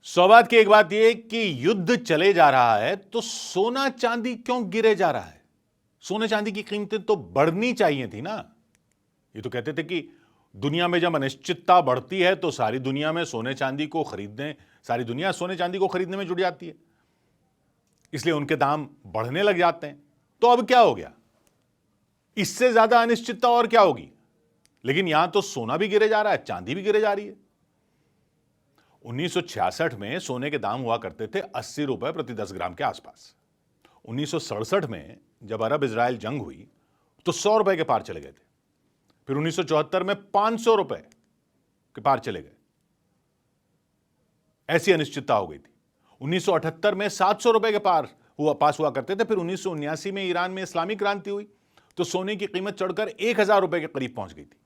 सौभाग्य की एक बात यह कि युद्ध चले जा रहा है तो सोना चांदी क्यों गिरे जा रहा है। सोने चांदी की कीमतें तो बढ़नी चाहिए थी ना। ये तो कहते थे कि दुनिया में जब अनिश्चितता बढ़ती है तो सारी दुनिया में सोने चांदी को खरीदने सारी दुनिया सोने चांदी को खरीदने में जुट जाती है, इसलिए उनके दाम बढ़ने लग जाते हैं। तो अब क्या हो गया, इससे ज्यादा अनिश्चितता और क्या होगी। लेकिन यहां तो सोना भी गिरे जा रहा है, चांदी भी गिरे जा रही है। 1966 में सोने के दाम हुआ करते थे 80 रुपए प्रति 10 ग्राम के आसपास। 1967 में जब अरब इजराइल जंग हुई तो 100 रुपए के पार चले गए थे। फिर 1974 में 500 रुपए के पार चले गए, ऐसी अनिश्चितता हो गई थी। 1978 में 700 रुपए के पास हुआ करते थे। फिर 1979 में ईरान में इस्लामिक क्रांति हुई तो सोने की कीमत चढ़कर 1000 रुपए के करीब पहुंच गई थी।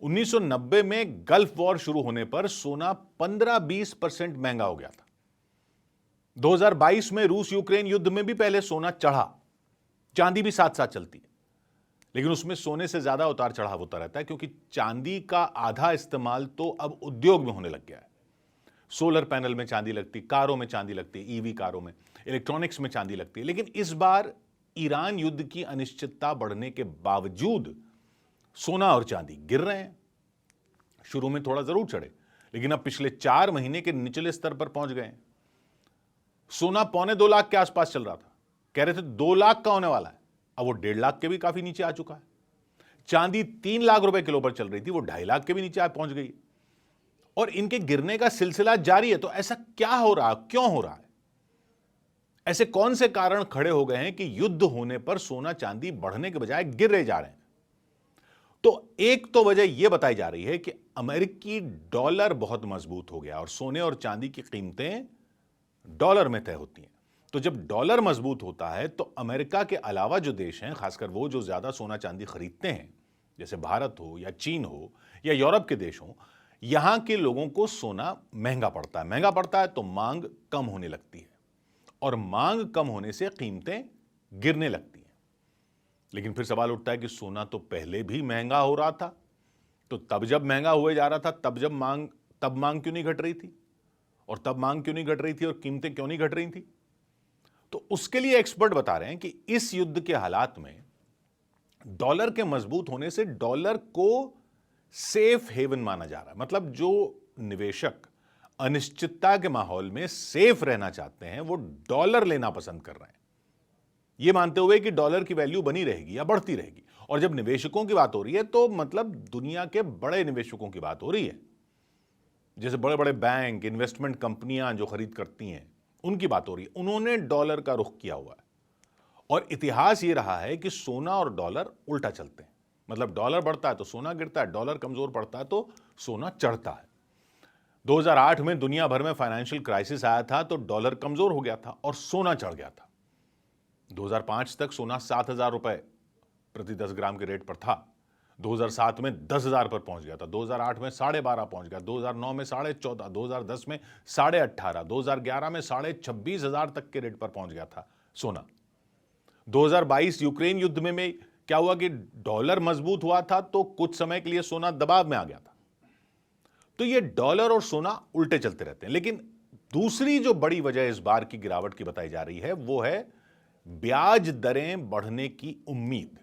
1990 में गल्फ वॉर शुरू होने पर सोना 15-20% महंगा हो गया था। 2022 में रूस यूक्रेन युद्ध में भी पहले सोना चढ़ा, चांदी भी साथ साथ चलती है, लेकिन उसमें सोने से ज्यादा उतार चढ़ाव होता रहता है क्योंकि चांदी का आधा इस्तेमाल तो अब उद्योग में होने लग गया है। सोलर पैनल में चांदी लगती, कारों में चांदी लगती, ईवी कारों में, इलेक्ट्रॉनिक्स में चांदी लगती है। लेकिन इस बार ईरान युद्ध की अनिश्चितता बढ़ने के बावजूद सोना और चांदी गिर रहे हैं। शुरू में थोड़ा जरूर चढ़े, लेकिन अब पिछले 4 महीने के निचले स्तर पर पहुंच गए हैं। सोना 2.25 लाख के आसपास चल रहा था, कह रहे थे 2 लाख का होने वाला है, अब वो 1.5 लाख के भी काफी नीचे आ चुका है। चांदी 3 लाख रुपए किलो पर चल रही थी, वो 2.5 लाख के भी नीचे पहुंच गई और इनके गिरने का सिलसिला जारी है। तो ऐसा क्या हो रहा, क्यों हो रहा है? ऐसे कौन से कारण खड़े हो गए हैं कि युद्ध होने पर सोना चांदी बढ़ने के बजाय गिरे जा रहे हैं? तो एक तो वजह यह बताई जा रही है कि अमेरिकी डॉलर बहुत मजबूत हो गया और सोने और चांदी की कीमतें डॉलर में तय होती हैं। तो जब डॉलर मजबूत होता है तो अमेरिका के अलावा जो देश हैं, खासकर वो जो ज्यादा सोना चांदी खरीदते हैं, जैसे भारत हो या चीन हो या यूरोप के देश हो, यहां के लोगों को सोना महंगा पड़ता है। महंगा पड़ता है तो मांग कम होने लगती है और मांग कम होने से कीमतें गिरने लगती हैं। लेकिन फिर सवाल उठता है कि सोना तो पहले भी महंगा हो रहा था, तो तब जब महंगा हुए जा रहा था तब मांग क्यों नहीं घट रही थी, और तब मांग क्यों नहीं घट रही थी और कीमतें क्यों नहीं घट रही थी? तो उसके लिए एक्सपर्ट बता रहे हैं कि इस युद्ध के हालात में डॉलर के मजबूत होने से डॉलर को सेफ हेवन माना जा रहा है। मतलब जो निवेशक अनिश्चितता के माहौल में सेफ रहना चाहते हैं वो डॉलर लेना पसंद कर रहे हैं, ये मानते हुए कि डॉलर की वैल्यू बनी रहेगी या बढ़ती रहेगी। और जब निवेशकों की बात हो रही है तो मतलब दुनिया के बड़े निवेशकों की बात हो रही है, जैसे बड़े बड़े बैंक, इन्वेस्टमेंट कंपनियां जो खरीद करती हैं, उनकी बात हो रही है। उन्होंने डॉलर का रुख किया हुआ है और इतिहास ये रहा है कि सोना और डॉलर उल्टा चलते हैं। मतलब डॉलर बढ़ता है तो सोना गिरता है, डॉलर कमजोर पड़ता है तो सोना चढ़ता है। 2008 में दुनिया भर में फाइनेंशियल क्राइसिस आया था तो डॉलर कमजोर हो गया था और सोना चढ़ गया था। 2005 तक सोना 7,000 रुपए प्रति 10 ग्राम के रेट पर था। 2007 में 10,000 पर पहुंच गया था, 2008 में 12.5 पहुंच गया, 2009 में 14.5, 2010 में 18.5, 2011 में 26,500 तक के रेट पर पहुंच गया था सोना। 2022 यूक्रेन युद्ध में क्या हुआ कि डॉलर मजबूत हुआ था तो कुछ समय के लिए सोना दबाव में आ गया था। तो ये डॉलर और सोना उल्टे चलते रहते हैं। लेकिन दूसरी जो बड़ी वजह इस बार की गिरावट की बताई जा रही है वो है ब्याज दरें बढ़ने की उम्मीद।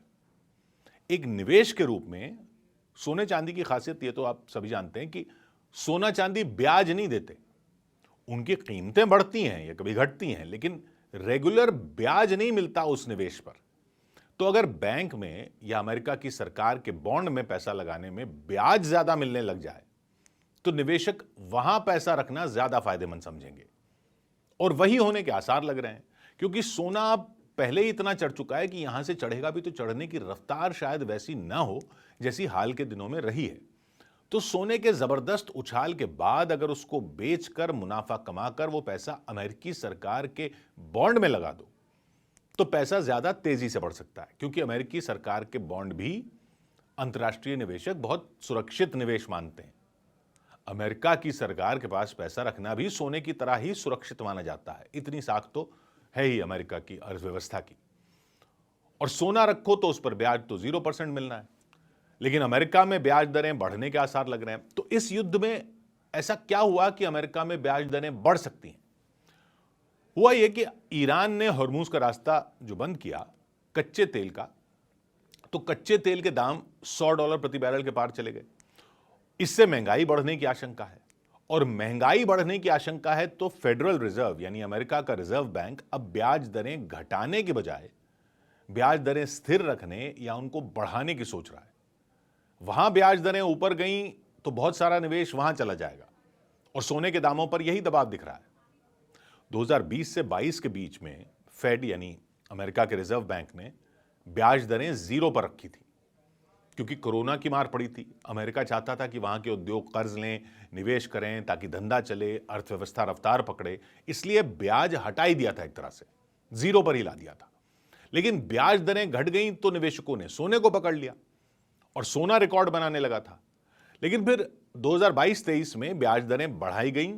एक निवेश के रूप में सोने चांदी की खासियत ये तो आप सभी जानते हैं कि सोना चांदी ब्याज नहीं देते, उनकी कीमतें बढ़ती हैं या कभी घटती हैं, लेकिन रेगुलर ब्याज नहीं मिलता उस निवेश पर। तो अगर बैंक में या अमेरिका की सरकार के बॉन्ड में पैसा लगाने में ब्याज ज्यादा मिलने लग जाए तो निवेशक वहां पैसा रखना ज्यादा फायदेमंद समझेंगे और वही होने के आसार लग रहे हैं, क्योंकि सोना अब पहले ही इतना चढ़ चुका है कि यहां से चढ़ेगा भी तो चढ़ने की रफ्तार शायद वैसी ना हो जैसी हाल के दिनों में रही है। तो सोने के जबरदस्त उछाल के बाद अगर उसको बेचकर मुनाफा कमाकर वो पैसा अमेरिकी सरकार के बॉन्ड में लगा दो तो पैसा ज्यादा तेजी से बढ़ सकता है, क्योंकि अमेरिकी सरकार के बॉन्ड भी अंतर्राष्ट्रीय निवेशक बहुत सुरक्षित निवेश मानते हैं। अमेरिका की सरकार के पास पैसा रखना भी सोने की तरह ही सुरक्षित माना जाता है, इतनी साख तो है ही अमेरिका की अर्थव्यवस्था की। और सोना रखो तो उस पर ब्याज तो 0% मिलना है, लेकिन अमेरिका में ब्याज दरें बढ़ने के आसार लग रहे हैं। तो इस युद्ध में ऐसा क्या हुआ कि अमेरिका में ब्याज दरें बढ़ सकती हैं? हुआ यह कि ईरान ने हॉर्मूज का रास्ता जो बंद किया कच्चे तेल का, तो कच्चे तेल के दाम $100 प्रति बैरल के पार चले गए। इससे महंगाई बढ़ने की आशंका है, और महंगाई बढ़ने की आशंका है तो फेडरल रिजर्व यानी अमेरिका का रिजर्व बैंक अब ब्याज दरें घटाने के बजाय ब्याज दरें स्थिर रखने या उनको बढ़ाने की सोच रहा है। वहां ब्याज दरें ऊपर गई तो बहुत सारा निवेश वहां चला जाएगा, और सोने के दामों पर यही दबाव दिख रहा है। 2020 से 22 के बीच में फेड यानी अमेरिका के रिजर्व बैंक ने ब्याज दरें 0 पर रखी थी, क्योंकि कोरोना की मार पड़ी थी। अमेरिका चाहता था कि वहां के उद्योग कर्ज लें, निवेश करें, ताकि धंधा चले, अर्थव्यवस्था रफ्तार पकड़े, इसलिए ब्याज हटा ही दिया था, एक तरह से 0 पर ही ला दिया था। लेकिन ब्याज दरें घट गई तो निवेशकों ने सोने को पकड़ लिया और सोना रिकॉर्ड बनाने लगा था। लेकिन फिर 2022-23 में ब्याज दरें बढ़ाई गई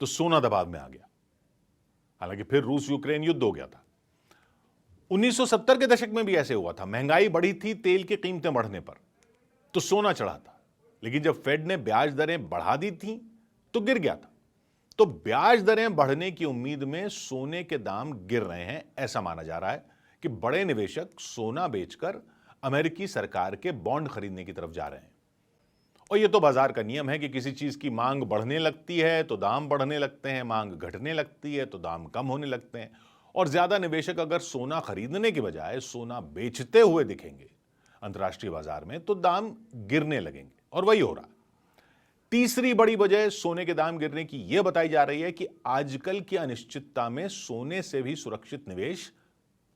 तो सोना दबाव में आ गया। हालांकि फिर रूस यूक्रेन युद्ध हो गया था। 1970 के दशक में भी ऐसे हुआ था। महंगाई बढ़ी थी तेल की कीमतें बढ़ने पर, तो सोना चढ़ा था। लेकिन जब फेड ने ब्याज दरें बढ़ा दी थी तो गिर गया था। तो ब्याज दरें बढ़ने की उम्मीद में सोने के दाम गिर रहे हैं। ऐसा माना जा रहा है कि बड़े निवेशक सोना बेचकर अमेरिकी सरकार के बॉन्ड खरीदने की तरफ जा रहे हैं। और यह तो बाजार का नियम है कि किसी चीज की मांग बढ़ने लगती है तो दाम बढ़ने लगते हैं, मांग घटने लगती है तो दाम कम होने लगते हैं। और ज्यादा निवेशक अगर सोना खरीदने के बजाय सोना बेचते हुए दिखेंगे अंतर्राष्ट्रीय बाजार में तो दाम गिरने लगेंगे, और वही हो रहा है। तीसरी बड़ी वजह सोने के दाम गिरने की यह बताई जा रही है कि आजकल की अनिश्चितता में सोने से भी सुरक्षित निवेश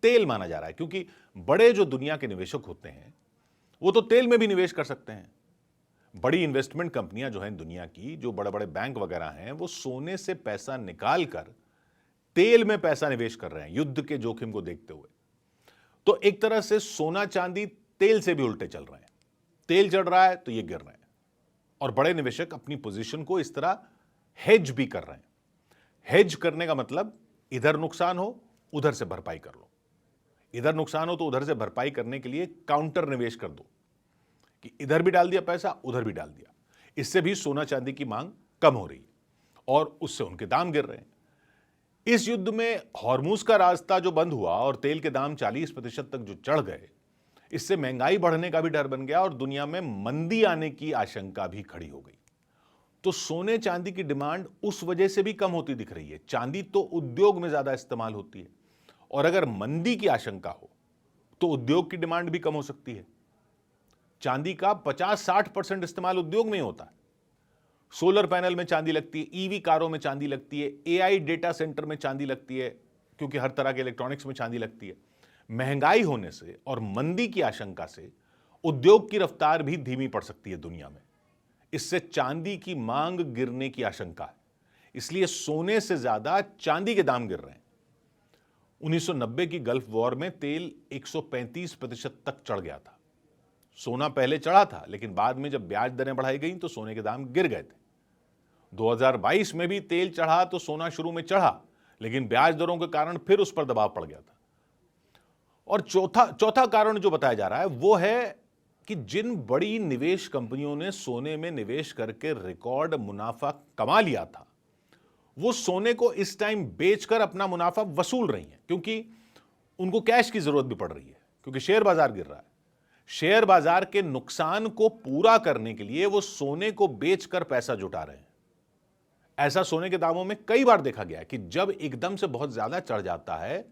तेल माना जा रहा है, क्योंकि बड़े जो दुनिया के निवेशक होते हैं वो तो तेल में भी निवेश कर सकते हैं। बड़ी इन्वेस्टमेंट कंपनियां जो हैं दुनिया की, जो बड़े बड़े बैंक वगैरह हैं, वो सोने से पैसा निकाल कर तेल में पैसा निवेश कर रहे हैं युद्ध के जोखिम को देखते हुए। तो एक तरह से सोना चांदी तेल से भी उल्टे चल रहे हैं। तेल चढ़ रहा है तो ये गिर रहे हैं, और बड़े निवेशक अपनी पोजीशन को इस तरह हेज भी कर रहे हैं। हेज करने का मतलब इधर नुकसान हो उधर से भरपाई कर लो, इधर नुकसान हो तो उधर से भरपाई करने के लिए काउंटर निवेश कर दो कि इधर भी डाल दिया पैसा उधर भी डाल दिया। इससे भी सोना चांदी की मांग कम हो रही है और उससे उनके दाम गिर रहे हैं। इस युद्ध में हॉर्मूज का रास्ता जो बंद हुआ और तेल के दाम 40% तक जो चढ़ गए, इससे महंगाई बढ़ने का भी डर बन गया और दुनिया में मंदी आने की आशंका भी खड़ी हो गई। तो सोने चांदी की डिमांड उस वजह से भी कम होती दिख रही है। चांदी तो उद्योग में ज्यादा इस्तेमाल होती है, और अगर मंदी की आशंका हो तो उद्योग की डिमांड भी कम हो सकती है। चांदी का 50-60% इस्तेमाल उद्योग में ही होता है। सोलर पैनल में चांदी लगती है, ईवी कारों में चांदी लगती है, एआई डेटा सेंटर में चांदी लगती है, क्योंकि हर तरह के इलेक्ट्रॉनिक्स में चांदी लगती है। महंगाई होने से और मंदी की आशंका से उद्योग की रफ्तार भी धीमी पड़ सकती है दुनिया में। इससे चांदी की मांग गिरने की आशंका है, इसलिए सोने से ज्यादा चांदी के दाम गिर रहे हैं। 1990 की गल्फ वॉर में तेल 135% तक चढ़ गया था। सोना पहले चढ़ा था, लेकिन बाद में जब ब्याज दरें बढ़ाई गई तो सोने के दाम गिर गए थे। 2022 में भी तेल चढ़ा तो सोना शुरू में चढ़ा, लेकिन ब्याज दरों के कारण फिर उस पर दबाव पड़ गया था। और चौथा कारण जो बताया जा रहा है वो है कि जिन बड़ी निवेश कंपनियों ने सोने में निवेश करके रिकॉर्ड मुनाफा कमा लिया था, वो सोने को इस टाइम बेचकर अपना मुनाफा वसूल रही हैं, क्योंकि उनको कैश की जरूरत भी पड़ रही है, क्योंकि शेयर बाजार गिर रहा है। शेयर बाजार के नुकसान को पूरा करने के लिए वो सोने को बेचकर पैसा जुटा रहे हैं। ऐसा सोने के दामों में कई बार देखा गया है कि जब एकदम से बहुत ज्यादा चढ़ जाता है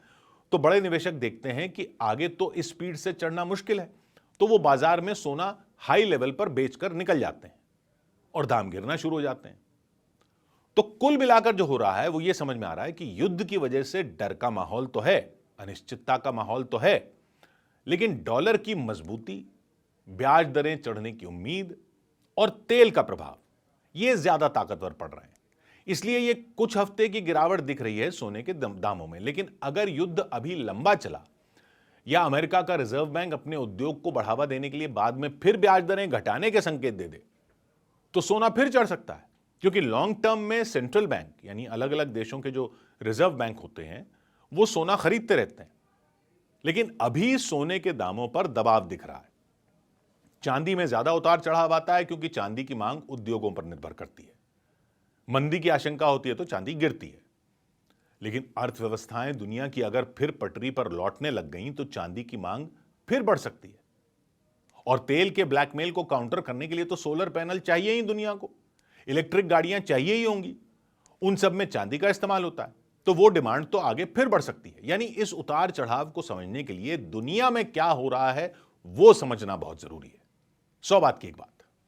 तो बड़े निवेशक देखते हैं कि आगे तो इस स्पीड से चढ़ना मुश्किल है, तो वो बाजार में सोना हाई लेवल पर बेचकर निकल जाते हैं और दाम गिरना शुरू हो जाते हैं। तो कुल मिलाकर जो हो रहा है वो ये समझ में आ रहा है कि युद्ध की वजह से डर का माहौल तो है, अनिश्चितता का माहौल तो है, लेकिन डॉलर की मजबूती, ब्याज दरें चढ़ने की उम्मीद और तेल का प्रभाव ये ज्यादा ताकतवर पड़ रहे हैं। इसलिए ये कुछ हफ्ते की गिरावट दिख रही है सोने के दामों में। लेकिन अगर युद्ध अभी लंबा चला या अमेरिका का रिजर्व बैंक अपने उद्योग को बढ़ावा देने के लिए बाद में फिर ब्याज दरें घटाने के संकेत दे दे तो सोना फिर चढ़ सकता है, क्योंकि लॉन्ग टर्म में सेंट्रल बैंक यानी अलग अलग देशों के जो रिजर्व बैंक होते हैं वो सोना खरीदते रहते हैं। लेकिन अभी सोने के दामों पर दबाव दिख रहा है। चांदी में ज्यादा उतार चढ़ाव आता है क्योंकि चांदी की मांग उद्योगों पर निर्भर करती है। मंदी की आशंका होती है तो चांदी गिरती है। लेकिन अर्थव्यवस्थाएं दुनिया की अगर फिर पटरी पर लौटने लग गईं तो चांदी की मांग फिर बढ़ सकती है। और तेल के ब्लैकमेल को काउंटर करने के लिए तो सोलर पैनल चाहिए ही दुनिया को, इलेक्ट्रिक गाड़ियां चाहिए ही होंगी, उन सब में चांदी का इस्तेमाल होता है, तो वो डिमांड तो आगे फिर बढ़ सकती है। यानी इस उतार चढ़ाव को समझने के लिए दुनिया में क्या हो रहा है वो समझना बहुत जरूरी है। 100 बात की एक बात।